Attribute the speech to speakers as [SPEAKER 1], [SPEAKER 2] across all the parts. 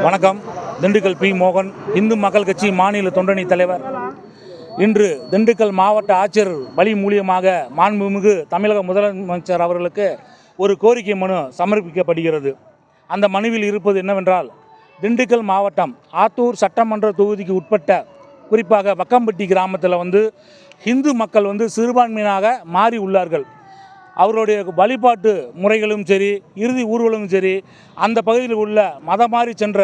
[SPEAKER 1] வணக்கம். திண்டுக்கல் பி. மோகன், இந்து மக்கள் கட்சி மாநில தொண்டணி தலைவர். இன்று திண்டுக்கல் மாவட்ட ஆட்சியர் வழி மூலியமாக மாண்புமிகு தமிழக முதலமைச்சர் அவர்களுக்கு ஒரு கோரிக்கை மனு சமர்ப்பிக்கப்படுகிறது. அந்த மனுவில் இருப்பது என்னவென்றால், திண்டுக்கல் மாவட்டம் ஆத்தூர் சட்டமன்ற தொகுதிக்கு உட்பட்ட குறிப்பாக வக்கம்பட்டி கிராமத்தில் இந்து மக்கள் சிறுபான்மையினாக மாறி உள்ளார்கள். அவர்களுடைய வழிபாட்டு முறைகளும் சரி, இறுதி ஊர்வலமும் சரி, அந்த பகுதியில் உள்ள மதம் மாறி சென்ற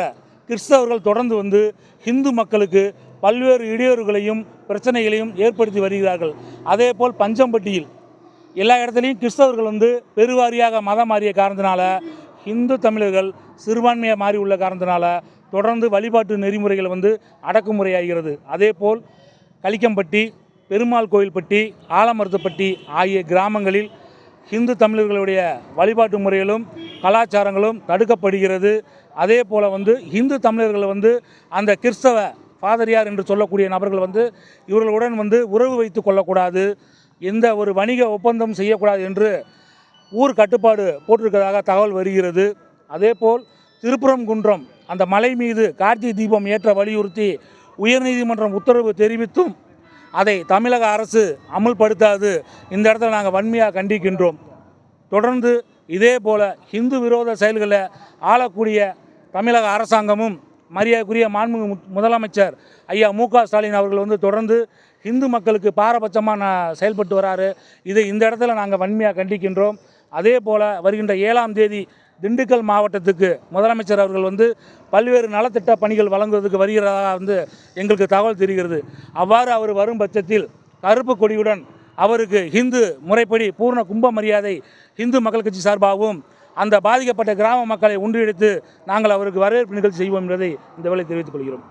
[SPEAKER 1] கிறிஸ்தவர்கள் தொடர்ந்து இந்து மக்களுக்கு பல்வேறு இடையூறுகளையும் பிரச்சனைகளையும் ஏற்படுத்தி வருகிறார்கள். அதேபோல் பஞ்சம்பட்டியில் எல்லா இடத்துலையும் கிறிஸ்தவர்கள் பெருவாரியாக மதம் மாறிய காரணத்தினால இந்து தமிழர்கள் சிறுபான்மையாக மாறி உள்ள காரணத்தினால தொடர்ந்து வழிபாட்டு நெறிமுறைகள் அடக்குமுறையாகிறது. அதேபோல் கலிக்கம்பட்டி, பெருமாள் கோயில்பட்டி, ஆலமரத்துப்பட்டி ஆகிய கிராமங்களில் இந்து தமிழர்களுடைய வழிபாட்டு முறைகளும் கலாச்சாரங்களும் தடுக்கப்படுகிறது. அதே போல் இந்து தமிழர்கள் அந்த கிறிஸ்தவ ஃபாதரியார் என்று சொல்லக்கூடிய நபர்கள் இவர்களுடன் உறவு வைத்து கொள்ளக்கூடாது, எந்த ஒரு வணிக ஒப்பந்தம் செய்யக்கூடாது என்று ஊர் கட்டுப்பாடு போட்டிருக்கிறதாக தகவல் வருகிறது. அதேபோல் திருப்பரங்குன்றம் அந்த மலை மீது கார்த்திகை தீபம் ஏற்ற வலியுறுத்தி உயர்நீதிமன்றம் உத்தரவு தெரிவித்தும் அதை தமிழக அரசு அமுல்படுத்தாது. இந்த இடத்துல நாங்கள் வன்மையாக கண்டிக்கின்றோம். தொடர்ந்து இதே போல் இந்து விரோத செயல்களை ஆளக்கூடிய தமிழக அரசாங்கமும் மரியாதைக்குரிய மாண்புமிகு முதலமைச்சர் ஐயா மு.க. ஸ்டாலின் அவர்கள் தொடர்ந்து இந்து மக்களுக்கு பாரபட்சமாக செயல்பட்டு வராரு. இதை இந்த இடத்துல நாங்கள் வன்மையாக கண்டிக்கின்றோம். அதே போல் வருகின்ற 7ஆம் தேதி திண்டுக்கல் மாவட்டத்துக்கு முதலமைச்சர் அவர்கள் பல்வேறு நலத்திட்ட பணிகள் வழங்குவதற்கு வருகிறதாக எங்களுக்கு தகவல் தெரிகிறது. அவ்வாறு அவர் வரும் பட்சத்தில் கருப்பு கொடியுடன் அவருக்கு இந்து முறைப்படி பூர்ண கும்ப மரியாதை இந்து மக்கள் கட்சி சார்பாகவும் அந்த பாதிக்கப்பட்ட கிராம மக்களை ஒன்றிணைத்து நாங்கள் அவருக்கு வரவேற்பு நிகழ்ச்சி செய்வோம் என்பதை இந்த வேளை தெரிவித்துக் கொள்கிறோம்.